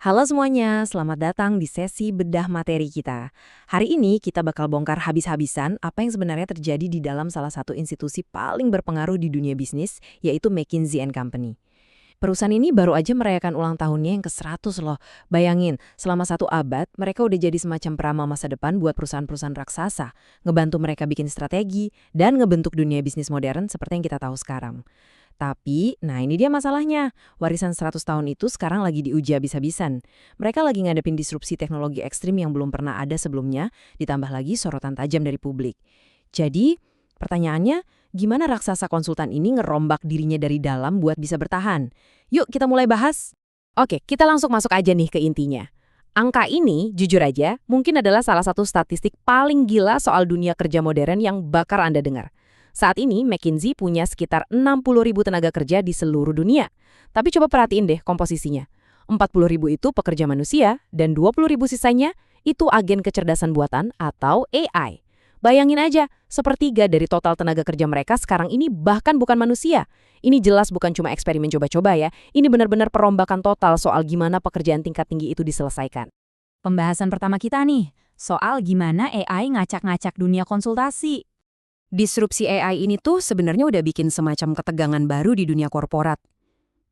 Halo semuanya, selamat datang di sesi bedah materi kita. Hari ini kita bakal bongkar habis-habisan apa yang sebenarnya terjadi di dalam salah satu institusi paling berpengaruh di dunia bisnis, yaitu McKinsey & Company. Perusahaan ini baru aja merayakan ulang tahunnya yang ke-100 loh. Bayangin, selama 1 abad, mereka udah jadi semacam peramal masa depan buat perusahaan-perusahaan raksasa, ngebantu mereka bikin strategi, dan ngebentuk dunia bisnis modern seperti yang kita tahu sekarang. Tapi, nah ini dia masalahnya. Warisan 100 tahun itu sekarang lagi diuji habis-habisan. Mereka lagi ngadepin disrupsi teknologi ekstrim yang belum pernah ada sebelumnya, ditambah lagi sorotan tajam dari publik. Jadi, pertanyaannya, gimana raksasa konsultan ini ngerombak dirinya dari dalam buat bisa bertahan? Yuk kita mulai bahas. Oke, kita langsung masuk aja nih ke intinya. Angka ini, jujur aja, mungkin adalah salah satu statistik paling gila soal dunia kerja modern yang bakal Anda dengar. Saat ini, McKinsey punya sekitar 60.000 tenaga kerja di seluruh dunia. Tapi coba perhatiin deh komposisinya. 40.000 itu pekerja manusia, dan 20.000 sisanya itu agen kecerdasan buatan atau AI. Bayangin aja, sepertiga dari total tenaga kerja mereka sekarang ini bahkan bukan manusia. Ini jelas bukan cuma eksperimen coba-coba ya, ini benar-benar perombakan total soal gimana pekerjaan tingkat tinggi itu diselesaikan. Pembahasan pertama kita nih, soal gimana AI ngacak-ngacak dunia konsultasi. Disrupsi AI ini tuh sebenarnya udah bikin semacam ketegangan baru di dunia korporat.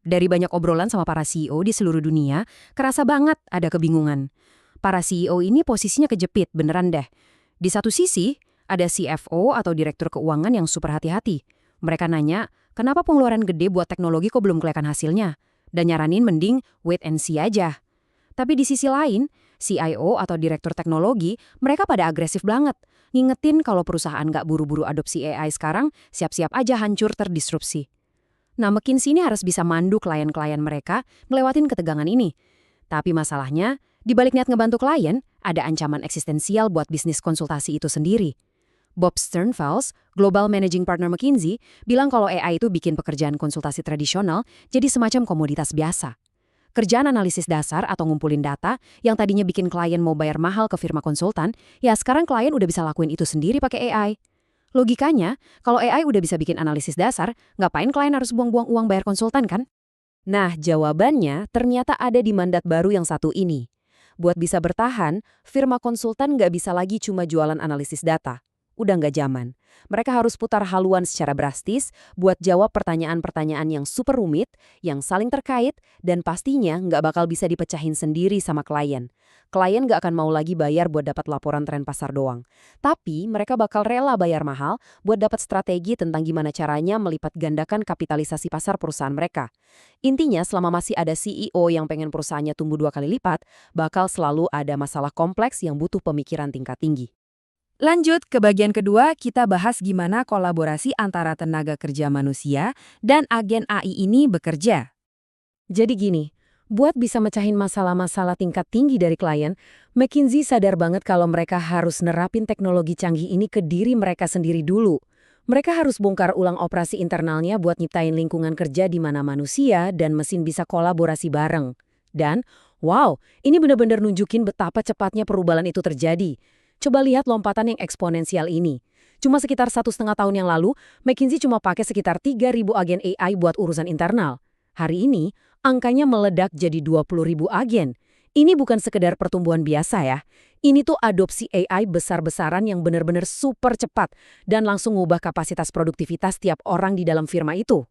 Dari banyak obrolan sama para CEO di seluruh dunia, kerasa banget ada kebingungan. Para CEO ini posisinya kejepit, beneran deh. Di satu sisi, ada CFO atau direktur keuangan yang super hati-hati. Mereka nanya, kenapa pengeluaran gede buat teknologi kok belum kelihatan hasilnya? Dan nyaranin mending wait and see aja. Tapi di sisi lain, CIO atau direktur teknologi, mereka pada agresif banget. Ngingetin kalau perusahaan nggak buru-buru adopsi AI sekarang, siap-siap aja hancur terdisrupsi. Nah, McKinsey ini harus bisa mandu klien-klien mereka ngelewatin ketegangan ini. Tapi masalahnya, di balik niat ngebantu klien, ada ancaman eksistensial buat bisnis konsultasi itu sendiri. Bob Sternfels, Global Managing Partner McKinsey, bilang kalau AI itu bikin pekerjaan konsultasi tradisional jadi semacam komoditas biasa. Kerjaan analisis dasar atau ngumpulin data yang tadinya bikin klien mau bayar mahal ke firma konsultan, ya sekarang klien udah bisa lakuin itu sendiri pakai AI. Logikanya, kalau AI udah bisa bikin analisis dasar, ngapain klien harus buang-buang uang bayar konsultan kan? Nah, jawabannya ternyata ada di mandat baru yang satu ini. Buat bisa bertahan, firma konsultan nggak bisa lagi cuma jualan analisis data. Udah nggak zaman. Mereka harus putar haluan secara drastis buat jawab pertanyaan-pertanyaan yang super rumit, yang saling terkait, dan pastinya nggak bakal bisa dipecahin sendiri sama klien. Klien nggak akan mau lagi bayar buat dapat laporan tren pasar doang. Tapi mereka bakal rela bayar mahal buat dapat strategi tentang gimana caranya melipat gandakan kapitalisasi pasar perusahaan mereka. Intinya, selama masih ada CEO yang pengen perusahaannya tumbuh 2 kali lipat, bakal selalu ada masalah kompleks yang butuh pemikiran tingkat tinggi. Lanjut ke bagian kedua, kita bahas gimana kolaborasi antara tenaga kerja manusia dan agen AI ini bekerja. Jadi gini, buat bisa mecahin masalah-masalah tingkat tinggi dari klien, McKinsey sadar banget kalau mereka harus nerapin teknologi canggih ini ke diri mereka sendiri dulu. Mereka harus bongkar ulang operasi internalnya buat nyiptain lingkungan kerja di mana manusia dan mesin bisa kolaborasi bareng. Dan, wow, ini benar-benar nunjukin betapa cepatnya perubahan itu terjadi. Coba lihat lompatan yang eksponensial ini. Cuma sekitar 1,5 tahun yang lalu, McKinsey cuma pakai sekitar 3.000 agen AI buat urusan internal. Hari ini, angkanya meledak jadi 20.000 agen. Ini bukan sekedar pertumbuhan biasa ya. Ini tuh adopsi AI besar-besaran yang benar-benar super cepat dan langsung ngubah kapasitas produktivitas tiap orang di dalam firma itu.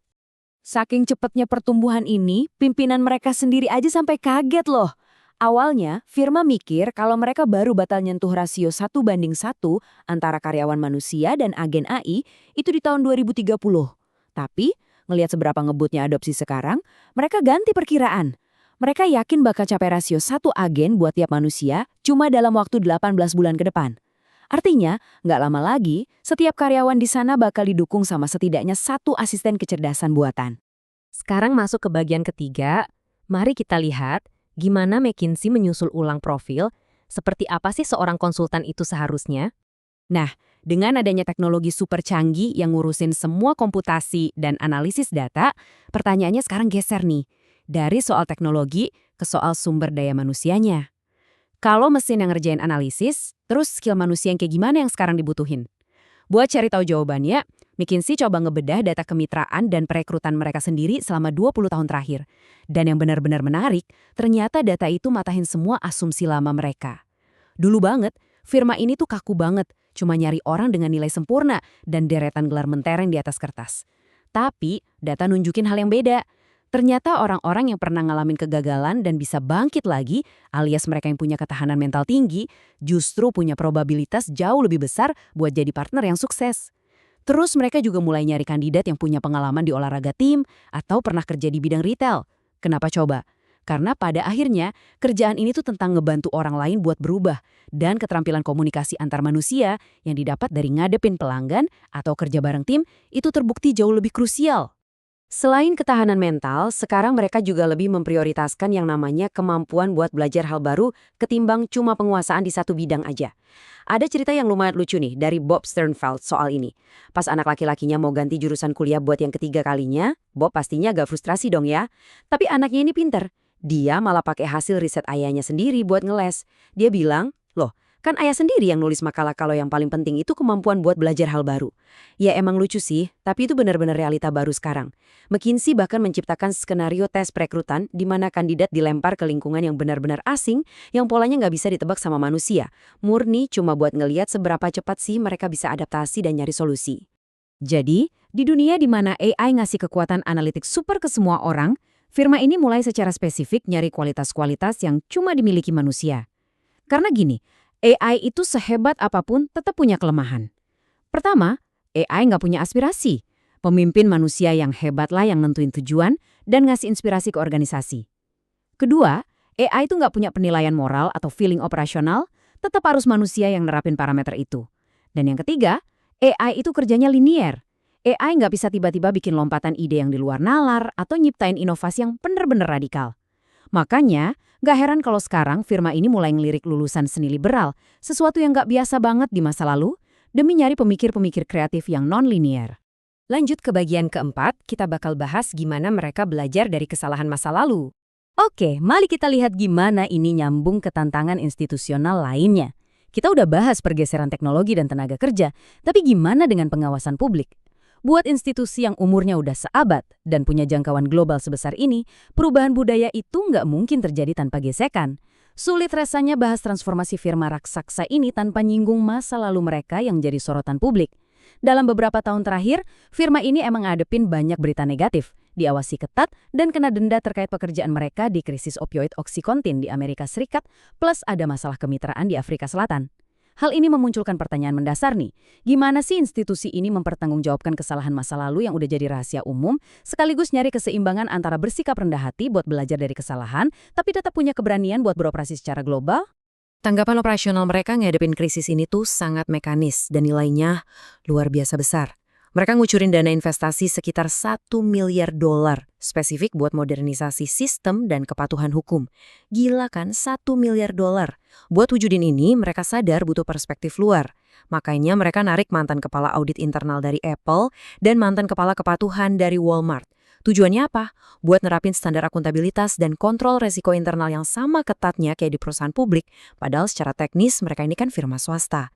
Saking cepatnya pertumbuhan ini, pimpinan mereka sendiri aja sampai kaget loh. Awalnya, firma mikir kalau mereka baru batal nyentuh rasio 1:1 antara karyawan manusia dan agen AI itu di tahun 2030. Tapi, ngelihat seberapa ngebutnya adopsi sekarang, mereka ganti perkiraan. Mereka yakin bakal capai rasio 1 agen buat tiap manusia cuma dalam waktu 18 bulan ke depan. Artinya, nggak lama lagi, setiap karyawan di sana bakal didukung sama setidaknya 1 asisten kecerdasan buatan. Sekarang masuk ke bagian ketiga, mari kita lihat gimana McKinsey menyusul ulang profil, seperti apa sih seorang konsultan itu seharusnya? Nah, dengan adanya teknologi super canggih yang ngurusin semua komputasi dan analisis data, pertanyaannya sekarang geser nih, dari soal teknologi ke soal sumber daya manusianya. Kalau mesin yang ngerjain analisis, terus skill manusia yang kayak gimana yang sekarang dibutuhin? Buat cari tahu jawabannya, McKinsey coba ngebedah data kemitraan dan perekrutan mereka sendiri selama 20 tahun terakhir. Dan yang benar-benar menarik, ternyata data itu matahin semua asumsi lama mereka. Dulu banget, firma ini tuh kaku banget, cuma nyari orang dengan nilai sempurna dan deretan gelar mentereng di atas kertas. Tapi, data nunjukin hal yang beda. Ternyata orang-orang yang pernah ngalamin kegagalan dan bisa bangkit lagi, alias mereka yang punya ketahanan mental tinggi, justru punya probabilitas jauh lebih besar buat jadi partner yang sukses. Terus mereka juga mulai nyari kandidat yang punya pengalaman di olahraga tim atau pernah kerja di bidang retail. Kenapa coba? Karena pada akhirnya, kerjaan ini tuh tentang ngebantu orang lain buat berubah dan keterampilan komunikasi antar manusia yang didapat dari ngadepin pelanggan atau kerja bareng tim itu terbukti jauh lebih krusial. Selain ketahanan mental, sekarang mereka juga lebih memprioritaskan yang namanya kemampuan buat belajar hal baru ketimbang cuma penguasaan di satu bidang aja. Ada cerita yang lumayan lucu nih dari Bob Sternfeld soal ini. Pas anak laki-lakinya mau ganti jurusan kuliah buat yang ketiga kalinya, Bob pastinya agak frustrasi dong ya. Tapi anaknya ini pinter. Dia malah pakai hasil riset ayahnya sendiri buat ngeles. Dia bilang, loh, kan ayah sendiri yang nulis makalah kalau yang paling penting itu kemampuan buat belajar hal baru. Ya emang lucu sih, tapi itu benar-benar realita baru sekarang. McKinsey bahkan menciptakan skenario tes perekrutan di mana kandidat dilempar ke lingkungan yang benar-benar asing, yang polanya nggak bisa ditebak sama manusia. Murni cuma buat ngeliat seberapa cepat sih mereka bisa adaptasi dan nyari solusi. Jadi, di dunia di mana AI ngasih kekuatan analitik super ke semua orang, firma ini mulai secara spesifik nyari kualitas-kualitas yang cuma dimiliki manusia. Karena gini, AI itu sehebat apapun tetap punya kelemahan. Pertama, AI nggak punya aspirasi. Pemimpin manusia yang hebatlah yang nentuin tujuan dan ngasih inspirasi ke organisasi. Kedua, AI itu nggak punya penilaian moral atau feeling operasional, tetap harus manusia yang nerapin parameter itu. Dan yang ketiga, AI itu kerjanya linier. AI nggak bisa tiba-tiba bikin lompatan ide yang di luar nalar atau nyiptain inovasi yang bener-bener radikal. Makanya, nggak heran kalau sekarang firma ini mulai ngelirik lulusan seni liberal, sesuatu yang nggak biasa banget di masa lalu, demi nyari pemikir-pemikir kreatif yang non-linier. Lanjut ke bagian keempat, kita bakal bahas gimana mereka belajar dari kesalahan masa lalu. Oke, mari kita lihat gimana ini nyambung ke tantangan institusional lainnya. Kita udah bahas pergeseran teknologi dan tenaga kerja, tapi gimana dengan pengawasan publik? Buat institusi yang umurnya udah seabad dan punya jangkauan global sebesar ini, perubahan budaya itu nggak mungkin terjadi tanpa gesekan. Sulit rasanya bahas transformasi firma raksasa ini tanpa nyinggung masa lalu mereka yang jadi sorotan publik. Dalam beberapa tahun terakhir, firma ini emang ngadepin banyak berita negatif, diawasi ketat, dan kena denda terkait pekerjaan mereka di krisis opioid Oxycontin di Amerika Serikat, plus ada masalah kemitraan di Afrika Selatan. Hal ini memunculkan pertanyaan mendasar nih, gimana sih institusi ini mempertanggungjawabkan kesalahan masa lalu yang udah jadi rahasia umum, sekaligus nyari keseimbangan antara bersikap rendah hati buat belajar dari kesalahan, tapi tetap punya keberanian buat beroperasi secara global? Tanggapan operasional mereka ngadepin krisis ini tuh sangat mekanis dan nilainya luar biasa besar. Mereka ngucurin dana investasi sekitar $1 miliar, spesifik buat modernisasi sistem dan kepatuhan hukum. Gila kan, $1 miliar. Buat wujudin ini, mereka sadar butuh perspektif luar. Makanya mereka narik mantan kepala audit internal dari Apple dan mantan kepala kepatuhan dari Walmart. Tujuannya apa? Buat nerapin standar akuntabilitas dan kontrol resiko internal yang sama ketatnya kayak di perusahaan publik, padahal secara teknis mereka ini kan firma swasta.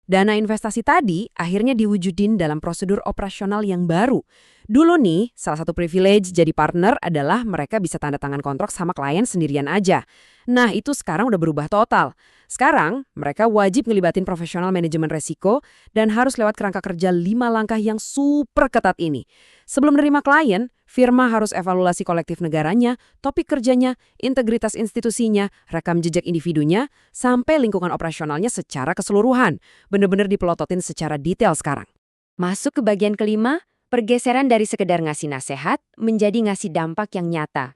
Dana investasi tadi akhirnya diwujudin dalam prosedur operasional yang baru. Dulu nih, salah satu privilege jadi partner adalah mereka bisa tanda tangan kontrak sama klien sendirian aja. Nah, itu sekarang udah berubah total. Sekarang, mereka wajib ngelibatin profesional manajemen resiko dan harus lewat kerangka kerja 5 langkah yang super ketat ini. Sebelum menerima klien, firma harus evaluasi kolektif negaranya, topik kerjanya, integritas institusinya, rekam jejak individunya, sampai lingkungan operasionalnya secara keseluruhan. Bener-bener dipelototin secara detail sekarang. Masuk ke bagian kelima, pergeseran dari sekedar ngasih nasihat menjadi ngasih dampak yang nyata.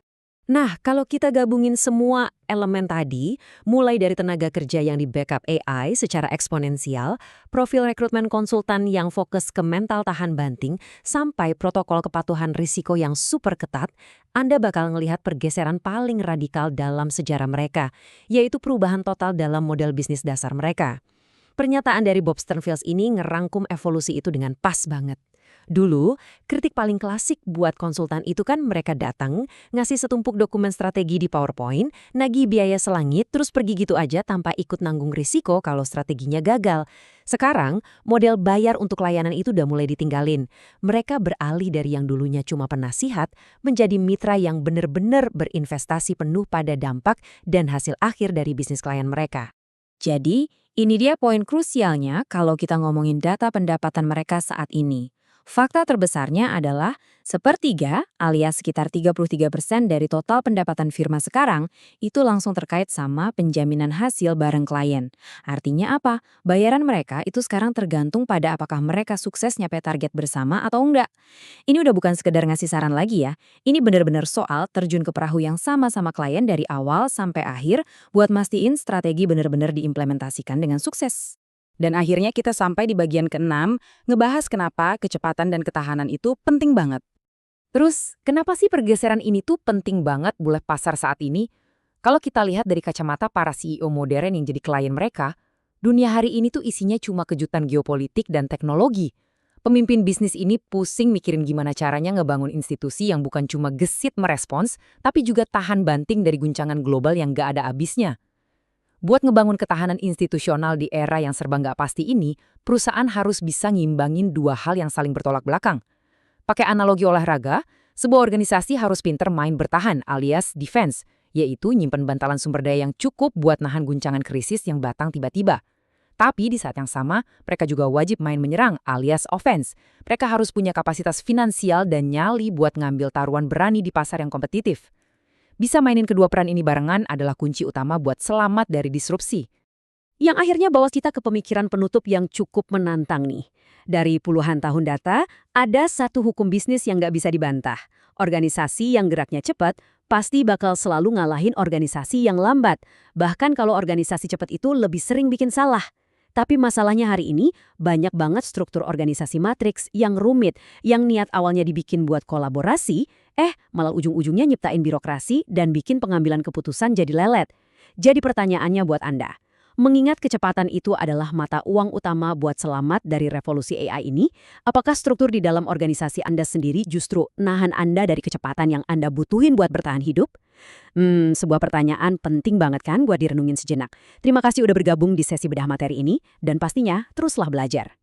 Nah, kalau kita gabungin semua elemen tadi, mulai dari tenaga kerja yang di-backup AI secara eksponensial, profil rekrutmen konsultan yang fokus ke mental tahan banting, sampai protokol kepatuhan risiko yang super ketat, Anda bakal ngelihat pergeseran paling radikal dalam sejarah mereka, yaitu perubahan total dalam model bisnis dasar mereka. Pernyataan dari Bob Sternfeld ini ngerangkum evolusi itu dengan pas banget. Dulu, kritik paling klasik buat konsultan itu kan mereka datang, ngasih setumpuk dokumen strategi di PowerPoint, nagih biaya selangit, terus pergi gitu aja tanpa ikut nanggung risiko kalau strateginya gagal. Sekarang, model bayar untuk layanan itu udah mulai ditinggalin. Mereka beralih dari yang dulunya cuma penasihat, menjadi mitra yang benar-benar berinvestasi penuh pada dampak dan hasil akhir dari bisnis klien mereka. Jadi, ini dia poin krusialnya kalau kita ngomongin data pendapatan mereka saat ini. Fakta terbesarnya adalah sepertiga alias sekitar 33% dari total pendapatan firma sekarang itu langsung terkait sama penjaminan hasil bareng klien. Artinya apa? Bayaran mereka itu sekarang tergantung pada apakah mereka sukses nyampe target bersama atau enggak. Ini udah bukan sekedar ngasih saran lagi ya. Ini benar-benar soal terjun ke perahu yang sama-sama klien dari awal sampai akhir buat mastiin strategi benar-benar diimplementasikan dengan sukses. Dan akhirnya kita sampai di bagian ke-6, ngebahas kenapa kecepatan dan ketahanan itu penting banget. Terus, kenapa sih pergeseran ini tuh penting banget buat pasar saat ini? Kalau kita lihat dari kacamata para CEO modern yang jadi klien mereka, dunia hari ini tuh isinya cuma kejutan geopolitik dan teknologi. Pemimpin bisnis ini pusing mikirin gimana caranya ngebangun institusi yang bukan cuma gesit merespons, tapi juga tahan banting dari guncangan global yang gak ada habisnya. Buat ngebangun ketahanan institusional di era yang serba nggak pasti ini, perusahaan harus bisa ngimbangin dua hal yang saling bertolak belakang. Pakai analogi olahraga, sebuah organisasi harus pinter main bertahan alias defense, yaitu nyimpen bantalan sumber daya yang cukup buat nahan guncangan krisis yang datang tiba-tiba. Tapi di saat yang sama, mereka juga wajib main menyerang alias offense. Mereka harus punya kapasitas finansial dan nyali buat ngambil taruhan berani di pasar yang kompetitif. Bisa mainin kedua peran ini barengan adalah kunci utama buat selamat dari disrupsi. Yang akhirnya bawa kita ke pemikiran penutup yang cukup menantang nih. Dari puluhan tahun data, ada satu hukum bisnis yang nggak bisa dibantah. Organisasi yang geraknya cepat pasti bakal selalu ngalahin organisasi yang lambat. Bahkan kalau organisasi cepat itu lebih sering bikin salah. Tapi masalahnya hari ini, banyak banget struktur organisasi matriks yang rumit, yang niat awalnya dibikin buat kolaborasi, malah ujung-ujungnya nyiptain birokrasi dan bikin pengambilan keputusan jadi lelet. Jadi pertanyaannya buat Anda, mengingat kecepatan itu adalah mata uang utama buat selamat dari revolusi AI ini, apakah struktur di dalam organisasi Anda sendiri justru nahan Anda dari kecepatan yang Anda butuhin buat bertahan hidup? Sebuah pertanyaan penting banget kan buat direnungin sejenak. Terima kasih udah bergabung di sesi bedah materi ini, dan pastinya teruslah belajar.